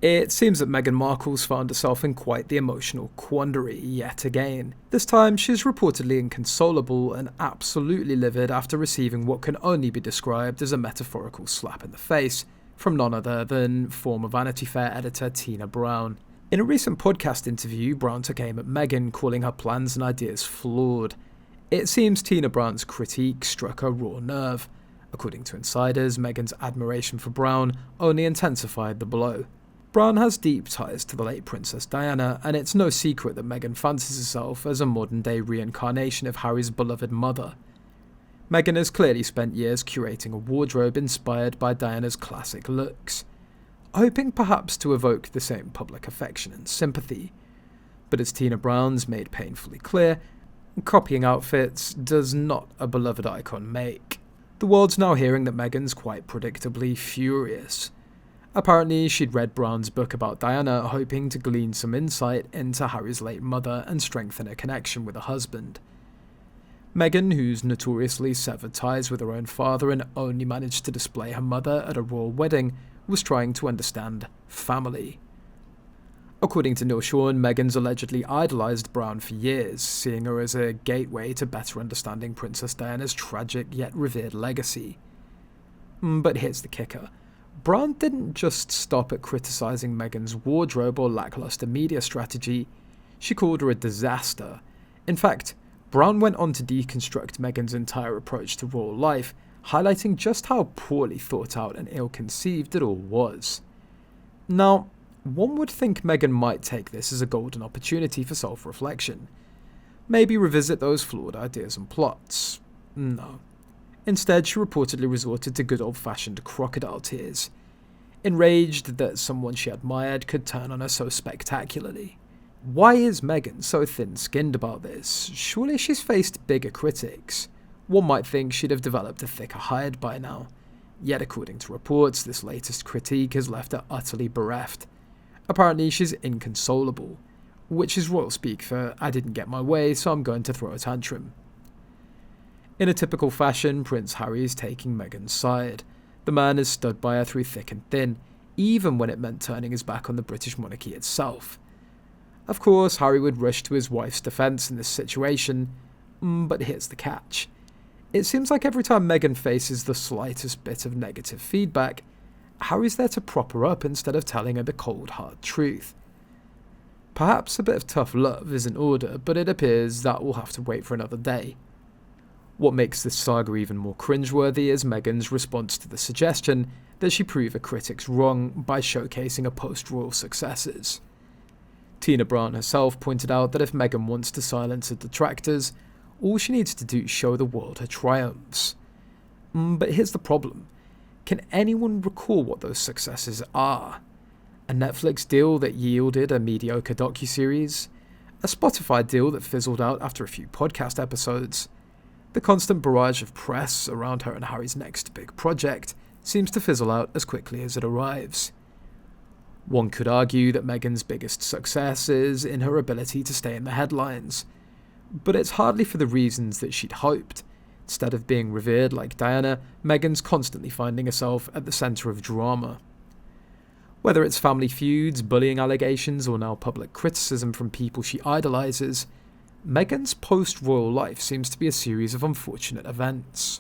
It seems that Meghan Markle's found herself in quite the emotional quandary yet again. This time, she's reportedly inconsolable and absolutely livid after receiving what can only be described as a metaphorical slap in the face from none other than former Vanity Fair editor Tina Brown. In a recent podcast interview, Brown took aim at Meghan, calling her plans and ideas flawed. It seems Tina Brown's critique struck a raw nerve. According to insiders, Meghan's admiration for Brown only intensified the blow. Brown has deep ties to the late Princess Diana, and it's no secret that Meghan fancies herself as a modern-day reincarnation of Harry's beloved mother. Meghan has clearly spent years curating a wardrobe inspired by Diana's classic looks, hoping perhaps to evoke the same public affection and sympathy. But as Tina Brown's made painfully clear, copying outfits does not a beloved icon make. The world's now hearing that Meghan's quite predictably furious. Apparently, she'd read Brown's book about Diana, hoping to glean some insight into Harry's late mother and strengthen her connection with her husband. Meghan, who's notoriously severed ties with her own father and only managed to display her mother at a royal wedding, was trying to understand family. According to Neil Sean, Meghan's allegedly idolised Brown for years, seeing her as a gateway to better understanding Princess Diana's tragic yet revered legacy. But here's the kicker. Brown didn't just stop at criticising Meghan's wardrobe or lacklustre media strategy, she called her a disaster. In fact, Brown went on to deconstruct Meghan's entire approach to royal life, highlighting just how poorly thought out and ill-conceived it all was. Now, one would think Meghan might take this as a golden opportunity for self-reflection. Maybe revisit those flawed ideas and plots. No. Instead, she reportedly resorted to good old-fashioned crocodile tears, enraged that someone she admired could turn on her so spectacularly. Why is Meghan so thin-skinned about this? Surely she's faced bigger critics. One might think she'd have developed a thicker hide by now. Yet according to reports, this latest critique has left her utterly bereft. Apparently she's inconsolable, which is royal speak for "I didn't get my way, so I'm going to throw a tantrum." In a typical fashion, Prince Harry is taking Meghan's side. The man has stood by her through thick and thin, even when it meant turning his back on the British monarchy itself. Of course, Harry would rush to his wife's defence in this situation, but here's the catch. It seems like every time Meghan faces the slightest bit of negative feedback, Harry's there to prop her up instead of telling her the cold, hard truth. Perhaps a bit of tough love is in order, but it appears that will have to wait for another day. What makes this saga even more cringeworthy is Meghan's response to the suggestion that she prove her critics wrong by showcasing her post-royal successes. Tina Brown herself pointed out that if Meghan wants to silence her detractors, all she needs to do is show the world her triumphs. But here's the problem. Can anyone recall what those successes are? A Netflix deal that yielded a mediocre docuseries? A Spotify deal that fizzled out after a few podcast episodes? The constant barrage of press around her and Harry's next big project seems to fizzle out as quickly as it arrives. One could argue that Meghan's biggest success is in her ability to stay in the headlines, but it's hardly for the reasons that she'd hoped. Instead of being revered like Diana, Meghan's constantly finding herself at the centre of drama. Whether it's family feuds, bullying allegations, or now public criticism from people she idolises, Meghan's post-royal life seems to be a series of unfortunate events.